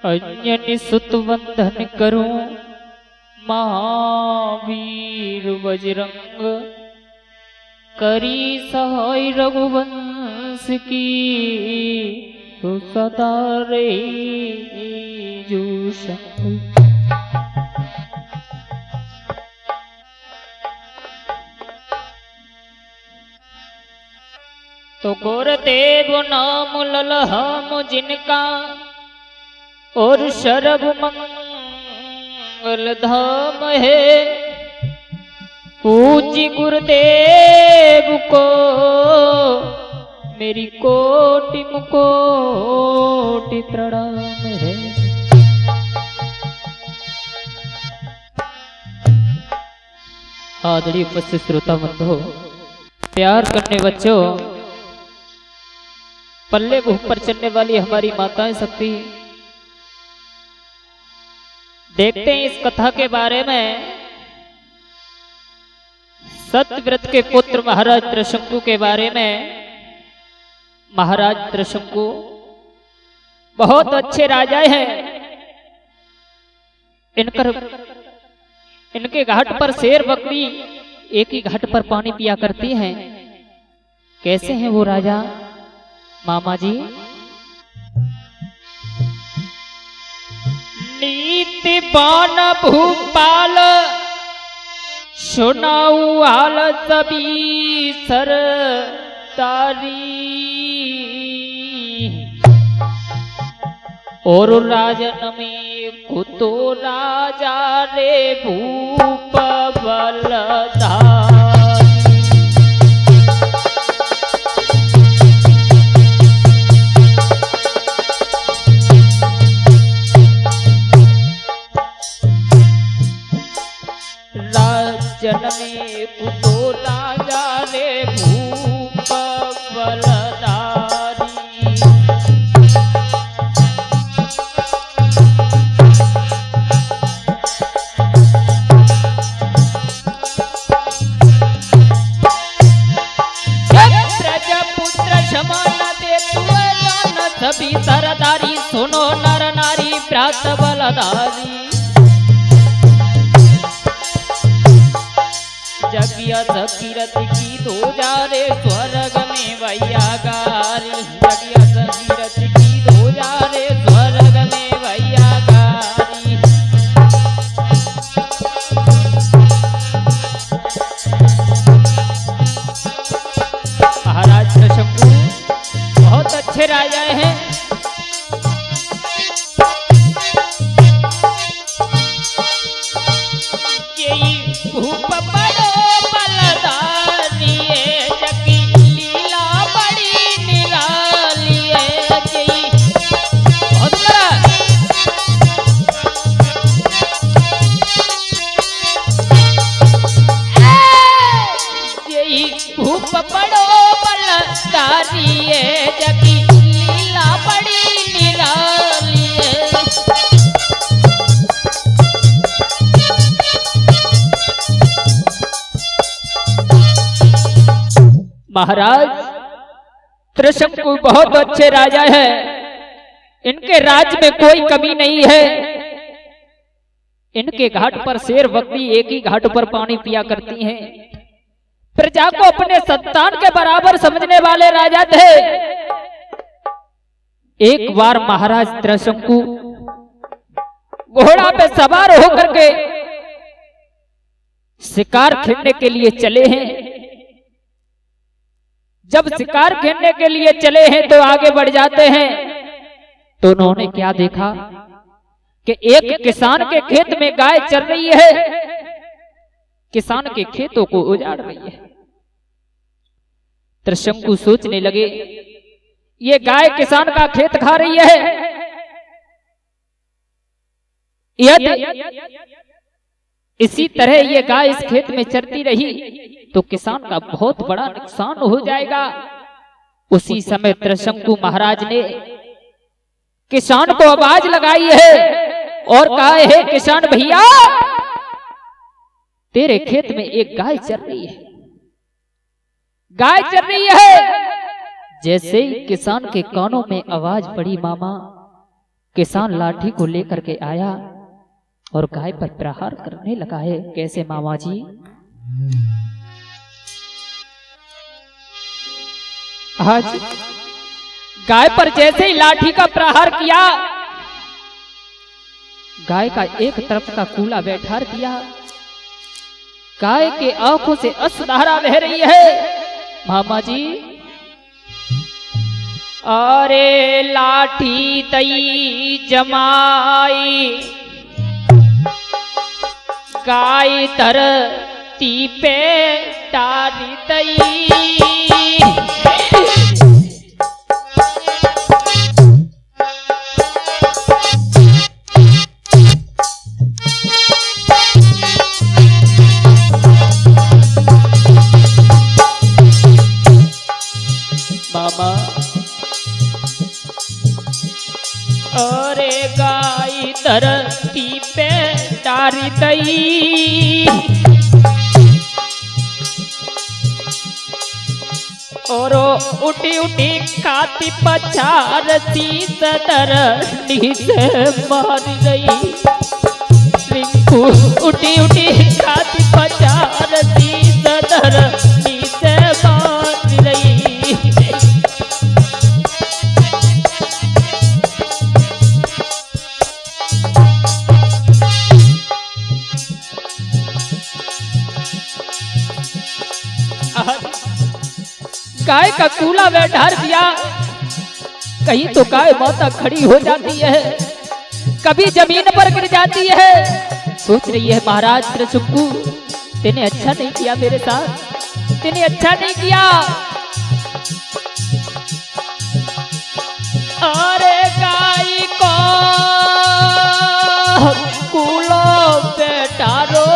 अन्य सुत वंदन करूं महावीर बजरंग, करी सहाय रघुवंश की तो सदा रे जो संग। तो गुरुदेव नाम ललहाम जिनका और सर्व मंगल धाम है, पूज्य गुरुदेव को मेरी कोटि मुकोटि प्रणाम है। आदरणीय उपस्थित श्रोता बंधुओं, प्यार करने बच्चों, पल्ले मुंह पर चलने वाली हमारी माताएं शक्ति, देखते हैं इस कथा के बारे में। सत्यव्रत के पुत्र महाराज त्रिशंकु के बारे में। महाराज त्रिशंकु बहुत अच्छे राजा हैं। इनके घाट पर शेर बकरी एक ही घाट पर पानी पिया करती हैं। कैसे हैं वो राजा मामा जी? नीतिवान भूपाल सुनाऊ हाल सभी सरदारी, और राजन में कुतो राजा रे भूप बलधारी। राजन में कुतो राजा रे भूप बलधारी, सभी सरदारी, सुनो नर नारी प्रात बलधारी। जगिया सकीरत की दो जा रे स्वर्ग में भैया गारी, जगिया सकीरत की दो जा रे स्वर्ग में भैया गारी। महाराज त्रिशंकु बहुत अच्छे राजा हैं। यही भूप बड़ो बलधारी है, जगी लीला बड़ी निराली है। यही बहुत बड़ा यही भूप बड़ो बलधारी है, जगी लीला बड़ी निराली है। महाराज त्रिशंकु बहुत अच्छे राजा हैं। इनके राज्य में कोई कमी नहीं है। इनके घाट पर शेर बकरी एक ही घाट पर पानी पिया करती हैं। प्रजा को अपने संतान के बराबर समझने वाले राजा थे। एक बार महाराज त्रिशंकु घोड़ा पे सवार होकर के शिकार खेलने के लिए चले हैं। जब शिकार खेलने के लिए चले हैं तो आगे बढ़ जाते हैं, तो उन्होंने क्या देखा कि एक किसान के खेत में गाय चर रही है, किसान के खेतों को उजाड़ रही है। त्रिशंकु सोचने लगे, ये गाय किसान का खेत खा रही है, यदि इसी तरह ये गाय इस खेत में चरती रही तो किसान का बहुत बड़ा नुकसान हो जाएगा। उसी समय त्रिशंकु महाराज ने किसान को आवाज लगाई है और कहा है, किसान भैया तेरे खेत में एक गाय चर रही है, गाय चर रही है। जैसे ही किसान के कानों में आवाज पड़ी, मामा किसान लाठी को लेकर के आया और गाय पर प्रहार करने लगा है। कैसे मामा जी? आज गाय पर जैसे ही लाठी का प्रहार किया, गाय का एक तरफ का कूला बैठार दिया। गाय के आंखों से अश्रुधारा बह रही है। मामा जी, अरे लाठी तई जमाई, गाय धरती पे डाली तई। मामा, अरे गाय धरती पे डारी तई, और उठी उठी खाती पछारती सदर नीचे मार गई। रिंकू उठी उठी खाती पछारती सदर नीचे मार गई। गाय का कूला बैठार दिया। कहीं तो गाय माता खड़ी हो जाती है, कभी जमीन पर गिर जाती है। सोच रही है महाराज त्रिशंकु, तेने अच्छा नहीं किया मेरे साथ, तेने अच्छा नहीं किया। अरे गाय को कूलो बैठारो,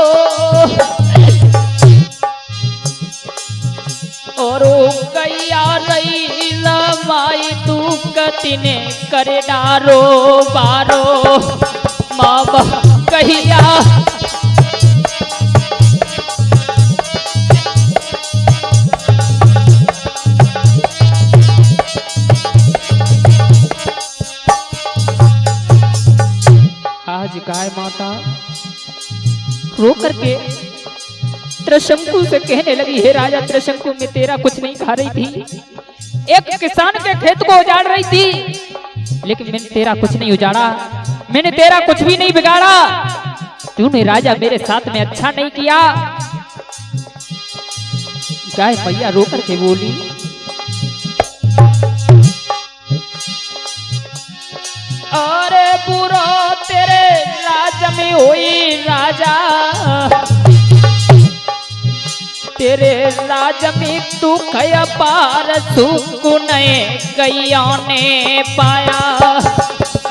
और गैया रही लमाई तू कतिने करे डारो बारो। मामा कहिया आज गाय माता रो करके त्रिशंकु से कहने लगी, हे राजा त्रिशंकु, मैं तेरा कुछ नहीं खा रही थी, एक किसान के खेत को उजाड़ रही थी, लेकिन मैंने तेरा कुछ नहीं उजाड़ा, मैंने तेरा कुछ भी नहीं बिगाड़ा। तूने राजा मेरे साथ में अच्छा नहीं किया। गाय मैया रो करके बोली, अरे बुरा तेरे राज में हुई राजा, तेरे राज में तू खया पार सुख नए गैया ने पाया।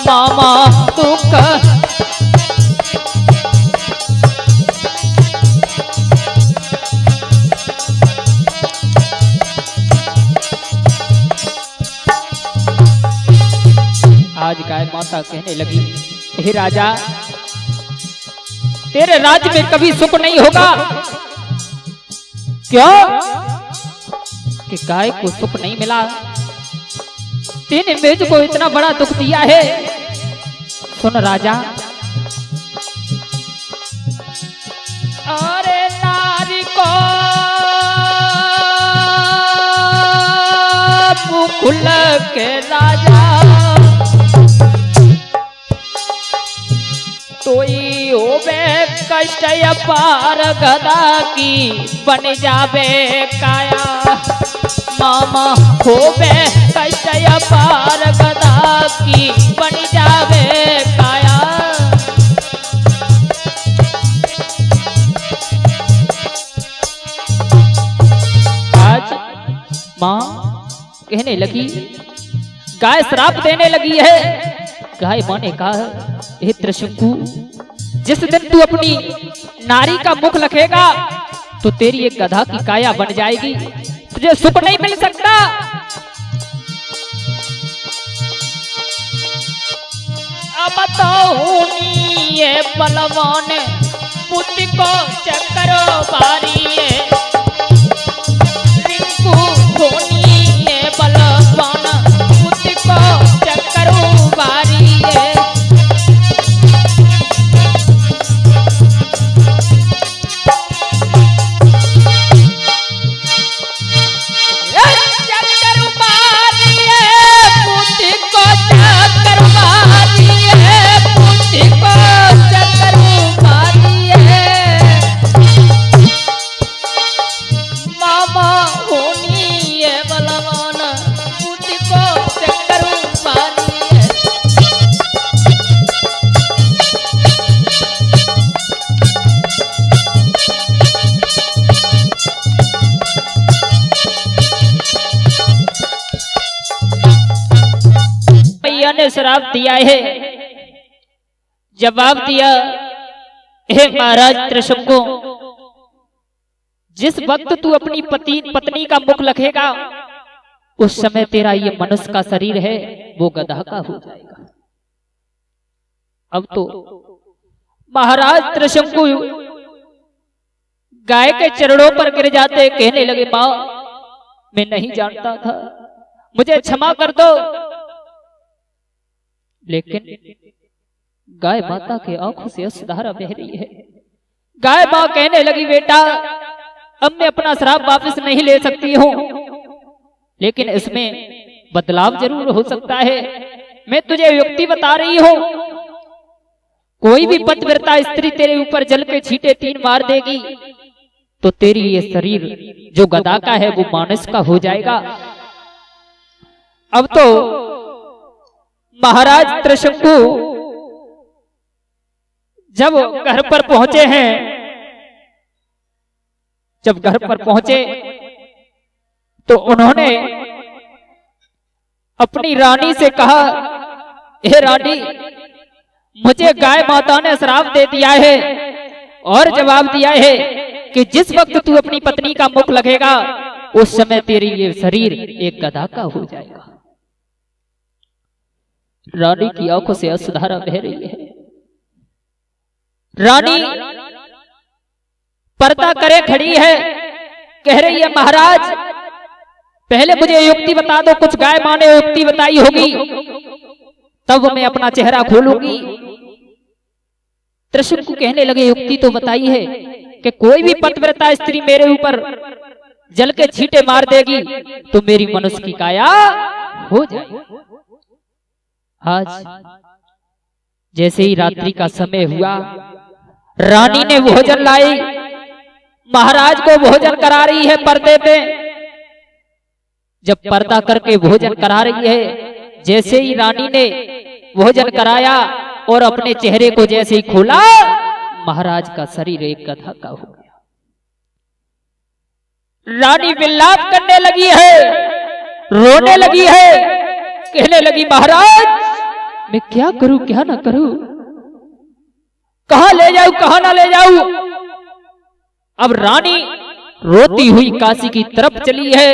मामा दुख आज गाय माता कहने लगी, हे राजा, तेरे राज्य में कभी सुख नहीं होगा। क्यों? कि गाय को सुख नहीं मिला, तेने मुझको इतना बड़ा दुख दिया है। सुन राजा, अरे नारी को मुकुल के राजा, तोई होवे कष्ट पार गदा की बन जावे काया। मामा होवे कष्ट पार गदा की बन जावे काया। आज माँ कहने लगी, गाय श्राप देने लगी है। गाय माँ ने कहा, हे त्रिशंकु, जिस दिन तू अपनी नारी का मुख लखेगा तो तेरी एक गधा की काया बन जाएगी, तुझे सुख नहीं मिल सकता। अब तो ये बलवान बुद्धि को चक्कर बारी है, रिंकू होनी ये बलवान बुद्धि को चक्कर बारी है। मैया ने श्राप दिया है। जवाब दिया, हे महाराज त्रिशंकु, जिस वक्त तू अपनी पत्नी का मुख लखेगा उस समय तेरा ये मनुष्य का शरीर है वो गधा का हो जाएगा। अब तो महाराज त्रिशंकु गाय के चरणों पर गिर जाते, कहने लगे, मां मैं नहीं जानता था, मुझे क्षमा कर दो। लेकिन गाय माता के आंखों से अश्रुधारा बह रही है। गाय मां कहने लगी, बेटा अब मैं अपना श्राप वापस नहीं ले सकती हूं, लेकिन इसमें बदलाव जरूर हो सकता है। मैं तुझे युक्ति बता रही हूं, कोई भी पतिव्रता स्त्री तेरे ऊपर जल के छींटे 3 मार देगी तो तेरी ये शरीर जो गधा का है वो मानस का हो जाएगा। अब तो महाराज त्रिशंकु जब घर पर पहुंचे हैं, जब घर पर पहुंचे तो उन्होंने अपनी रानी से कहा, हे रानी, मुझे गाय माता ने श्राप दे दिया है और जवाब दिया है कि जिस वक्त तू अपनी पत्नी का मुख लगेगा उस समय तेरी ये शरीर एक गधा का हो जाएगा। रानी की आंखों से अश्रुधारा बह रही है। रानी पर्दा करे खड़ी है, कह रही है, महाराज पहले मुझे युक्ति बता दो, कुछ गाय मां ने युक्ति बताई होगी तब मैं अपना चेहरा खोलूंगी। त्रिशंकु कहने लगे, युक्ति तो बताई है कि कोई भी पतिव्रता स्त्री मेरे ऊपर जल के छींटे मार देगी तो मेरी मनुष्य की काया हो जाए। आज जैसे ही रात्रि का समय हुआ, रानी ने भोजन लाई, महाराज को भोजन करा रही है पर्दे पे। जब पर्दा करके भोजन करा रही है, जैसे ही रानी ने भोजन कराया और अपने चेहरे को जैसे ही खोला, महाराज का शरीर एक गधा का हो गया। रानी विलाप करने लगी है, रोने लगी है, कहने लगी, महाराज मैं क्या करूं क्या ना करूं, कहां ले जाऊं कहां ना ले जाऊं। अब रानी रोती हुई काशी की तरफ चली है।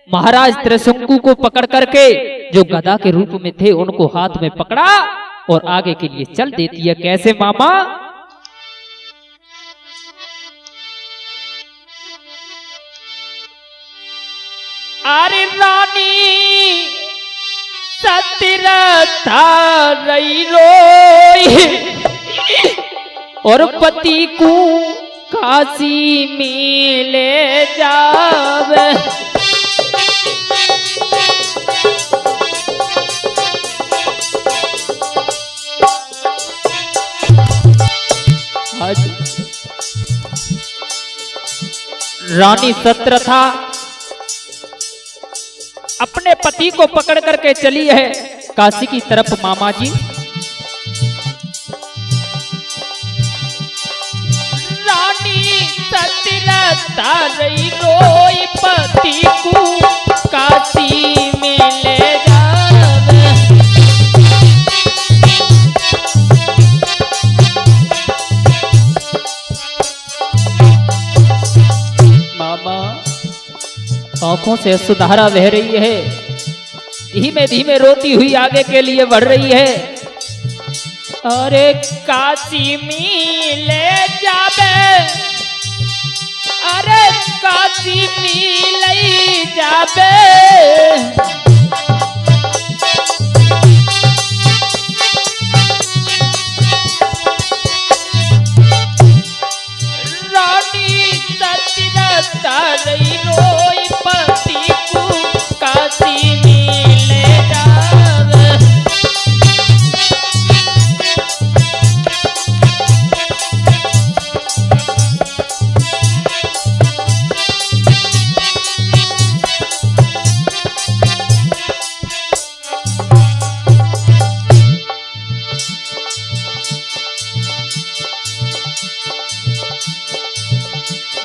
महाराज त्रिशंकु को पकड़ करके जो गधा के रूप में थे उनको हाथ में पकड़ा और आगे के लिए चल देती है। कैसे मामा? अरे रानी सतीरथा रही रोई और पति को काशी में ले जावे। आज रानी सतीरथा अपने पति को पकड़ करके चली है काशी की तरफ। मामा जी, रानी सतीरथा रही रोई पति को काशी में ले जावे। मामा आंखों से अश्रुधारा बह रही है, धीमे धीमे रोती हुई आगे के लिए बढ़ रही है। अरे काशी में ले जावे, अरे काशी में ले जावे। रानी सतीरथा रही रोई पति को काशी में ले जावे।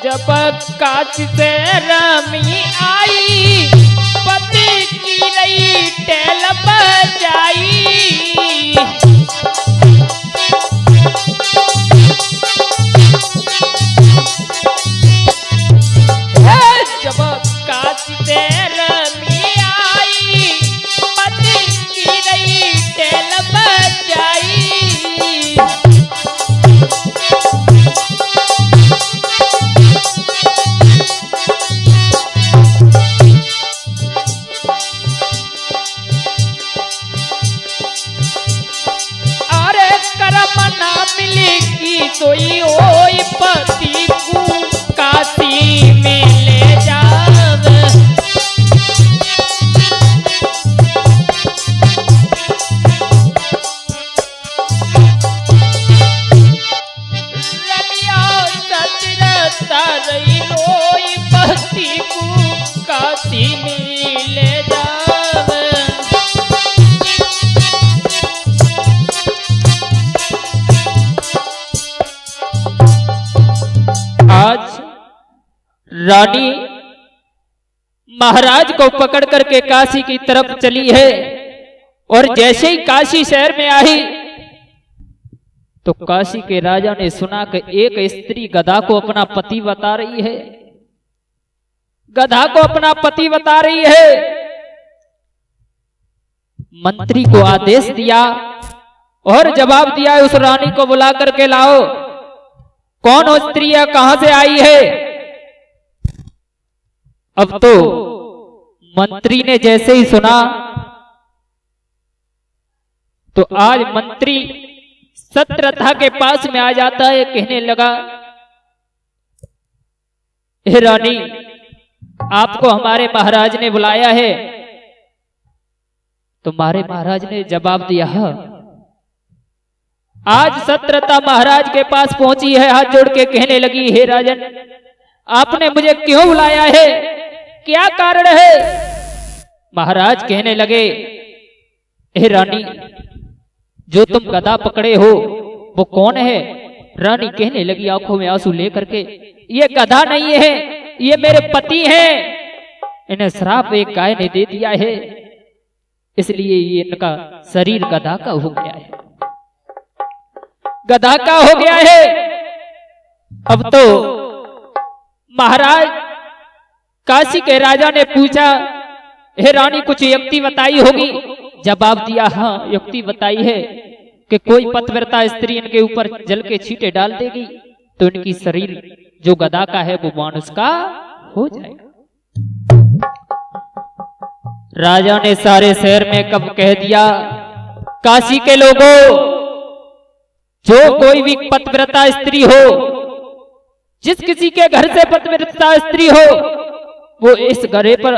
जब काशी से रामी आई पति की रही टेल बजाई, जब काशी तेर में आई पति की रही टेल बजाई। अरे करम ना मिलेगी तो ओई पति को काशी में ले जाव, रमिया सतरता रही लोई पति को काशी में ले जाव। आज रानी महाराज को पकड़ करके काशी की तरफ चली है और जैसे ही काशी शहर में आई तो काशी के राजा ने सुना कि एक स्त्री गधा को अपना पति बता रही है, गधा को अपना पति बता रही है। मंत्री को आदेश दिया और जवाब दिया उस रानी को बुला करके लाओ, कौन हो स्त्री है, कहां से आई है। अब तो मंत्री ने जैसे ही सुना तो आज मंत्री सत्रथा के पास में आ जाता है, कहने लगा हे रानी आपको हमारे महाराज ने बुलाया है। तुम्हारे महाराज ने जवाब दिया आज सत्रता महाराज के पास पहुंची है, हाथ जोड़ के कहने लगी हे राजन आपने मुझे क्यों बुलाया है, क्या कारण है। महाराज कहने लगे हे रानी जो तुम गधा पकड़े हो वो कौन है। रानी कहने लगी आंखों में आंसू लेकर के ये गधा नहीं है, ये मेरे पति हैं, इन्हें श्राप एक गाय ने दे दिया है इसलिए ये इनका शरीर गधा का हो गया है, गधा का हो गया है। अब तो महाराज काशी के राजा ने पूछा हे रानी कुछ युक्ति बताई होगी। जवाब दिया हाँ युक्ति बताई है कि कोई पतिव्रता स्त्री इनके ऊपर जल के छींटे डाल देगी तो इनकी शरीर जो गधा का है वो मानुष का हो जाएगा। राजा ने सारे शहर में कब कह दिया काशी के लोगों जो कोई भी पतिव्रता स्त्री हो, जिस किसी के घर से पतिव्रता स्त्री हो वो इस गरे पर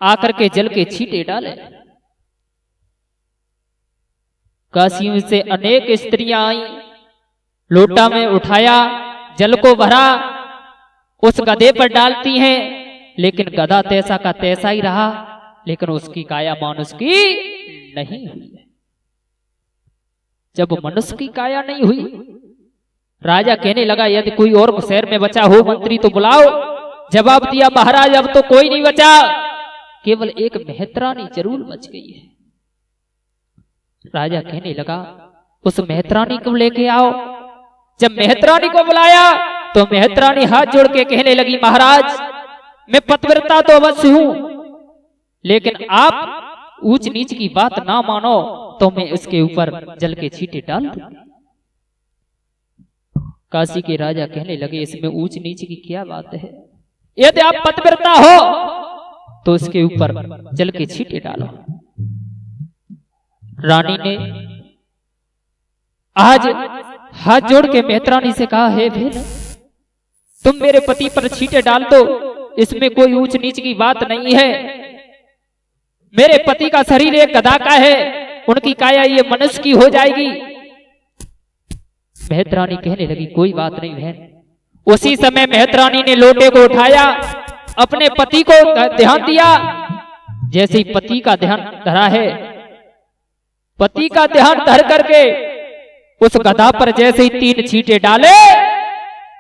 आकर के जल के छींटे डाले। काशी में से अनेक स्त्रियां आई, लोटा में उठाया जल को भरा उस गधे पर डालती हैं, लेकिन गधा तैसा का तैसा ही रहा, लेकिन उसकी काया मानुष की नहीं हुई। जब मनुष्य की काया नहीं हुई राजा कहने लगा यदि कोई और शहर में बचा हो मंत्री तो बुलाओ। जवाब दिया महाराज अब तो कोई नहीं बचा, केवल एक मेहतरानी जरूर बच गई है। राजा कहने लगा उस मेहतरानी को लेके आओ। जब मेहतरानी को बुलाया तो मेहतरानी हाथ जोड़ के कहने लगी महाराज मैं पतिव्रता तो अवश्य हूं, लेकिन आप ऊंच नीच की बात ना मानो तो मैं इसके ऊपर जल के छींटे डाल दूं। काशी के राजा कहने लगे इसमें ऊंच नीच की क्या बात है, यदि आप पतिव्रता हो तो इसके ऊपर जल के छींटे डालो। रानी ने आज हाथ जोड़ के मेहतरानी से कहा हे भेद तुम मेरे पति पर छींटे डाल दो, इसमें कोई ऊंच नीच की बात नहीं है। मेरे पति का शरीर एक गधा का है, उनकी काया ये मनुष्य की हो जाएगी। मेहतरानी कहने लगी कोई बात नहीं बहन। उसी समय मेहतरानी ने लोटे को उठाया, अपने पति को ध्यान दिया। जैसे ही पति का ध्यान धरा है, पति का ध्यान धर करके उस गधा पर जैसे ही 3 छींटे डाले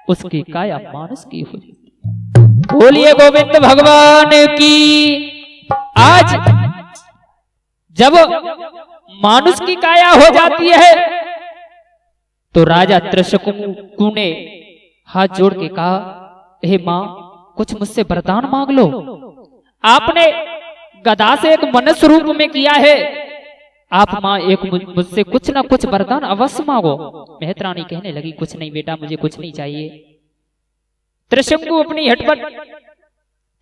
उसकी काया मानस की हुई। बोलिए गोविंद भगवान की। आज जब मानुष की काया हो जाती है तो राजा त्रिशंकु ने हाथ जोड़ के कहा, हे मां, कुछ मुझसे वरदान मांग लो। आपने गदा से एक मनुष्य रूप में किया है, आप मां एक मुझसे कुछ ना कुछ वरदान अवश्य मांगो। मेहतरानी कहने लगी, कुछ नहीं बेटा, मुझे कुछ नहीं चाहिए। त्रिशंकु अपनी हट पर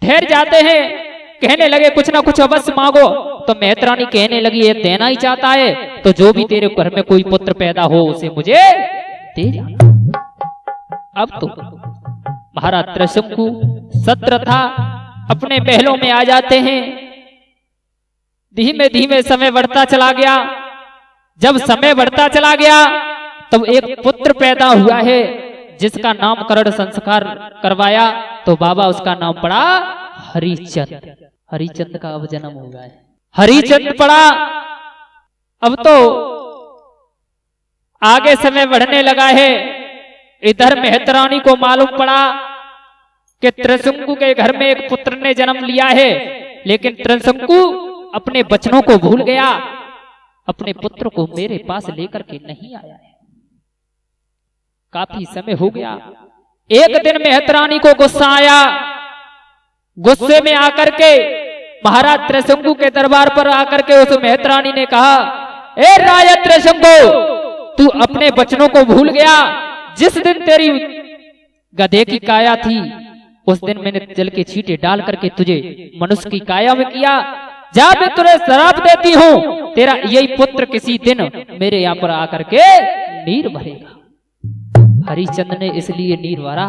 ठहर जाते हैं, कहने लगे कुछ ना कुछ अवश्य मांगो। तो मेहतरानी कहने लगी, ये देना ही चाहता है तो जो भी तेरे घर में कोई पुत्र पैदा हो उसे मुझे दे जाना। अब तो महाराज त्रिशंकु सत्र था अपने महलों में आ जाते हैं। धीमे धीमे समय बढ़ता चला गया। जब समय बढ़ता चला गया तब एक पुत्र पैदा हुआ है जिसका नामकरण संस्कार करवाया तो बाबा उसका नाम पड़ा हरिचंद। हरिचंद का अब जन्म हुआ है, हरिचंद पड़ा। अब तो आगे समय बढ़ने लगा है। इधर मेहतरानी को मालूम पड़ा कि त्रिशंकु के घर में एक पुत्र ने जन्म लिया है, लेकिन त्रिशंकु अपने बचनों को भूल गया, अपने पुत्र को मेरे पास लेकर के नहीं आया है। काफी समय हो गया। एक दिन मेहतरानी को गुस्सा आया। गुस्से में आकर के महाराज त्रिशंकु के दरबार पर आकर के उस मेहतरानी ने कहा, ए राजा त्रिशंकु, तू अपने बचनों को भूल गया। जिस दिन तेरी गधे की काया थी उस दिन मैंने जल के छींटे डाल करके तुझे मनुष्य की काया में किया। जा, मैं तुझे श्राप देती हूं, तेरा यही पुत्र किसी दिन मेरे यहाँ पर आकर के नीर भरेगा। हरिचंद ने इसलिए नीर भरा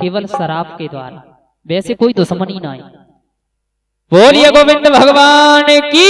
केवल शराब के द्वारा, वैसे कोई दुश्मनी ना आई। बोलिए गोविंद भगवान की।